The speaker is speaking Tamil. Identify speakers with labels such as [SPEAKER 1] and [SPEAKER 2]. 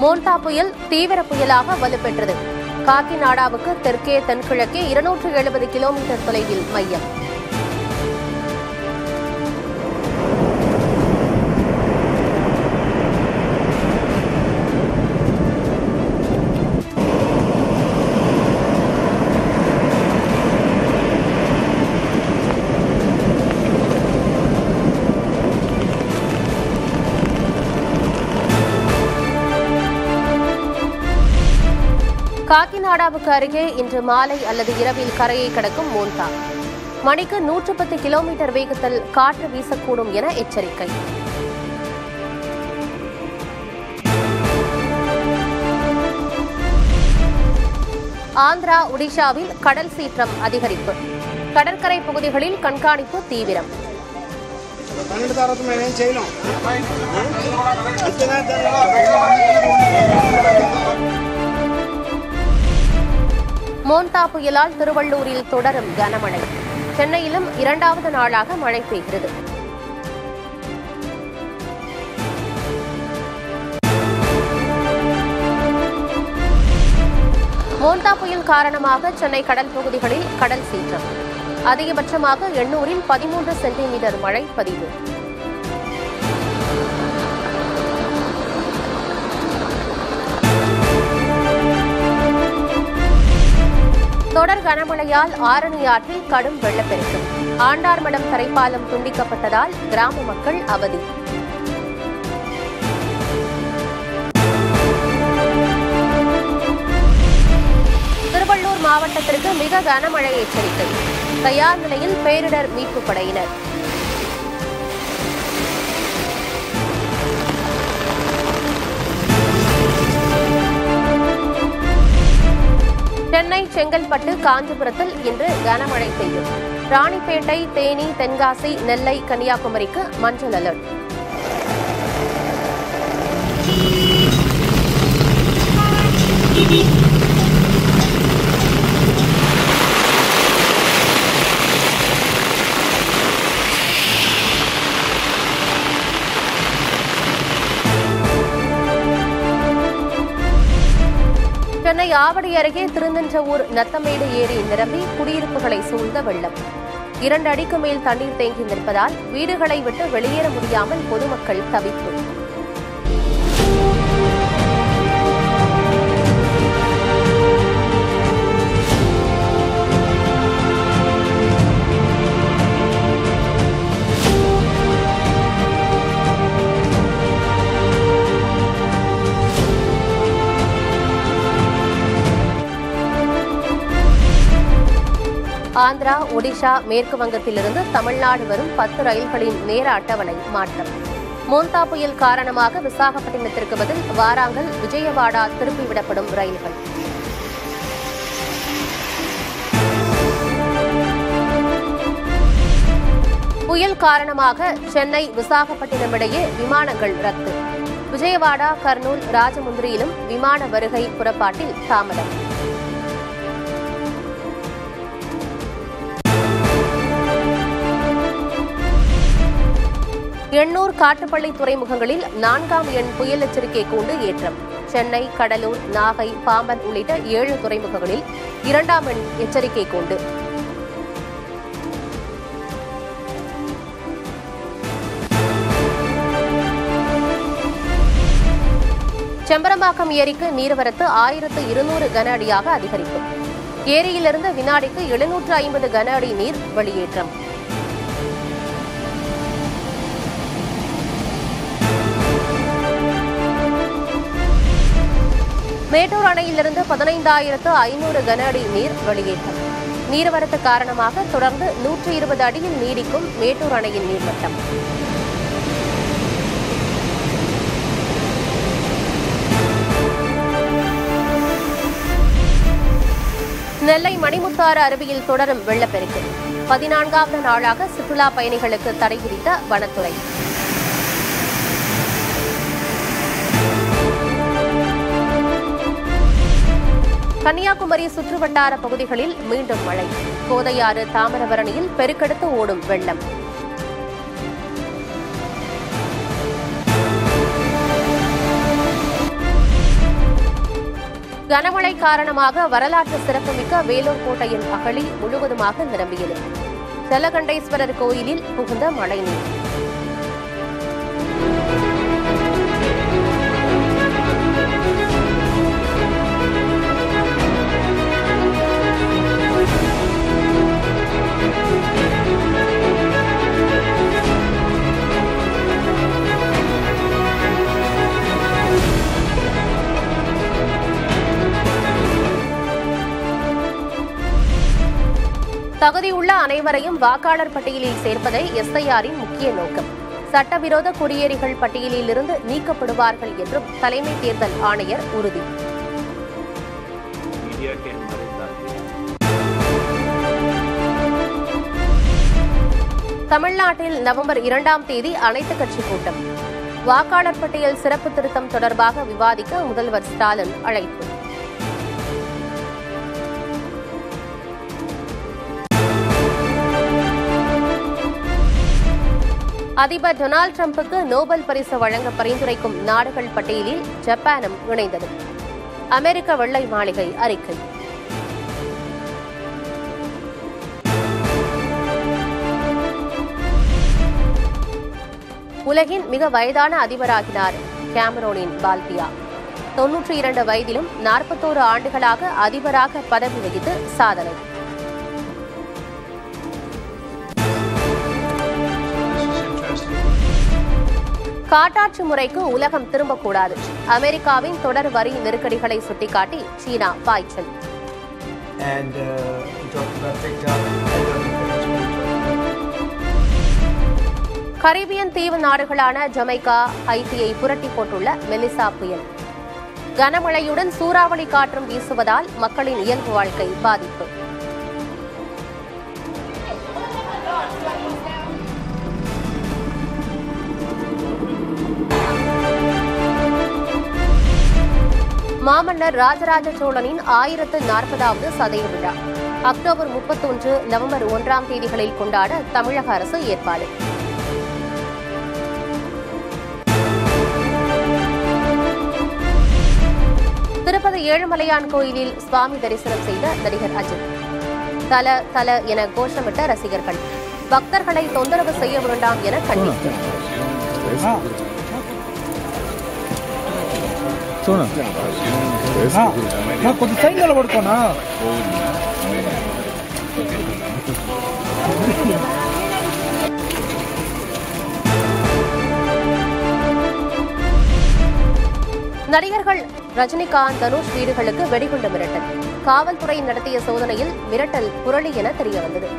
[SPEAKER 1] மோன்தா புயல் தீவிர புயலாக வலுப்பெற்றது. காக்கிநாடாவுக்கு தெற்கே தென்கிழக்கே 270 கிலோமீட்டர் தொலைவில் மையம். காக்கிநாடாவுக்கு அருகே இன்று மாலை அல்லது இரவில் கரையை கடக்கும் மோன்தா. மணிக்கு 110 கிலோமீட்டர் வேகத்தில் காற்று வீசக்கூடும் என எச்சரிக்கை. ஆந்திரா, ஒடிஷாவில் கடல் சீற்றம் அதிகரிப்பு. கடற்கரை பகுதிகளில் கண்காணிப்பு தீவிரம். மோன்தா புயலால் திருவள்ளூரில் தொடரும் கனமழை. சென்னையிலும் 2வது நாளாக மழை பெய்கிறது. மோன்தா புயல் காரணமாக சென்னை கடல் பகுதிகளில் கடல் சீற்றம். அதிகபட்சமாக எண்ணூரில் 13 சென்டிமீட்டர் மழை பதிவு. தொடர் கனமழையால் ஆரணி ஆற்றில் கடும் வெள்ளப்பெருக்கு. ஆண்டார்மடம் தரைப்பாலம் துண்டிக்கப்பட்டதால் கிராம மக்கள் அவதி. திருவள்ளூர் மாவட்டத்திற்கு மிக கனமழை எச்சரிக்கை. தயார் நிலையில் பேரிடர் மீட்புப் படையினர். சென்னை, செங்கல்பட்டு, காஞ்சிபுரத்தில் இன்று கனமழை பெய்யும். ராணிப்பேட்டை, தேனி, தென்காசி, நெல்லை, கன்னியாகுமரிக்கு மஞ்சள் அலர்ட். சென்னை ஆவடி அருகே திருநின்றவூர் நத்தமேடு ஏரி நிரம்பி குடியிருப்புகளை சூழ்ந்த வெள்ளம். 2 அடிக்கு மேல் தண்ணீர் தேங்கி நிற்பதால் வீடுகளை விட்டு வெளியேற முடியாமல் பொதுமக்கள் தவிப்பு. ஆந்திரா, ஒடிஷா, மேற்கு வங்கத்திலிருந்து தமிழ்நாடு வரும் 10 ரயில்களின் நேர அட்டவணை மாற்றம். மோன்தா புயல் காரணமாக விசாகப்பட்டினத்திற்கு பதில் வாராங்கல், விஜயவாடா திருப்பிவிடப்படும் ரயில்கள். புயல் காரணமாக சென்னை, விசாகப்பட்டினம் இடையே விமானங்கள் ரத்து. விஜயவாடா, கர்னூல், ராஜமுந்திரியிலும் விமான வருகை புறப்பாட்டில் தாமதம். எண்ணூர், காட்டுப்பள்ளி துறைமுகங்களில் 4ஆம் எண் புயல் எச்சரிக்கை கூண்டு ஏற்றம். சென்னை, கடலூர், நாகை, பாம்பன் உள்ளிட்ட 7 துறைமுகங்களில் 2ஆம் எண் எச்சரிக்கை கூண்டு. செம்பரம்பாக்கம் ஏரிக்கு நீர்வரத்து 1200 கன அடியாக அதிகரிப்பு. ஏரியிலிருந்து வினாடிக்கு 750 கன அடி நீர் வெளியேற்றம். மேட்டூர் அணையிலிருந்து 15,500 கன அடி நீர் வெளியேற்றம். நீர்வரத்து காரணமாக தொடர்ந்து 120 அடியில் நீடிக்கும் மேட்டூர் அணையின் நீர்மட்டம். நெல்லை மணிமுத்தாறு அருவியில் தொடரும் வெள்ளப்பெருக்கு. 14வது நாளாக சுற்றுலா பயணிகளுக்கு தடை விதித்த வனத்துறை. கன்னியாகுமரி சுற்றுவட்டார பகுதிகளில் மீண்டும் மழை. கோதையாறு, தாமிரபரணியில் பெருக்கெடுத்து ஓடும் வெள்ளம். கனமழை காரணமாக வரலாற்று சிறப்புமிக்க வேலூர் கோட்டையின் அகழி முழுவதுமாக நிரம்பியது. ஜலகண்டேஸ்வரர் கோயிலில் புகுந்த மழைநீர். தகுதியுள்ள அனைவரையும் வாக்காளர் பட்டியலில் சேர்ப்பதே எஸ்ஐஆரின் முக்கிய நோக்கம். சட்டவிரோத குடியேறிகள் பட்டியலில் இருந்து நீக்கப்படுவார்கள் என்றும் தலைமை தேர்தல் ஆணையர் உறுதி. தமிழ்நாட்டில் நவம்பர் 2ஆம் தேதி அனைத்துக் கட்சி கூட்டம். வாக்காளர் பட்டியல் சிறப்பு திருத்தம் தொடர்பாக விவாதிக்க முதல்வர் ஸ்டாலின் அழைப்பு. அதிபர் டொனால்டு டிரம்புக்கு நோபல் பரிசு வழங்க பரிந்துரைக்கும் நாடுகள் பட்டியலில் ஜப்பானும் இணைந்தது. அமெரிக்க வெள்ளை மாளிகை அறிக்கை. உலகின் மிக வயதான அதிபராகினார் கேமரோனின் பால்பியா. 92 வயதிலும் 41 ஆண்டுகளாக அதிபராக பதவி வகித்து சாதனை. காட்டாட்சி முறைக்கு உலகம் திரும்பக்கூடாது. அமெரிக்காவின் தொடர் வரி நெருக்கடிகளை சுட்டிக்காட்டி சீனா பாய்ச்சல். கரீபியன் தீவு நாடுகளான ஜமைக்கா, ஹைட்டியை புரட்டி போட்டுள்ள மெலிசா புயல். கனமழையுடன் சூறாவளி காற்றும் வீசுவதால் மக்களின் இயல்பு வாழ்க்கை பாதிப்பு. மாமன்னர் ராஜராஜ சோழனின் 1040வது சதய விழா அக்டோபர் 31, நவம்பர் 1ஆம் தேதிகளில் கொண்டாட தமிழக அரசு ஏற்பாடு. திருப்பதி ஏழுமலையான் கோயிலில் சுவாமி தரிசனம் செய்த நடிகர் அஜித். தல தல என கோஷமிட்ட ரசிகர்கள். பக்தர்களை தொந்தரவு செய்ய வேண்டாம் என கண்டிப்பு.
[SPEAKER 2] కొంచెం సైన్ నిలబడుకోనా.
[SPEAKER 1] நடிகர்கள் ரஜினிகாந்த், தனுஷ் வீடுகளுக்கு வெடிகுண்டு மிரட்டல். காவல்துறை நடத்திய சோதனையில் மிரட்டல் புரளி என தெரியவந்தது.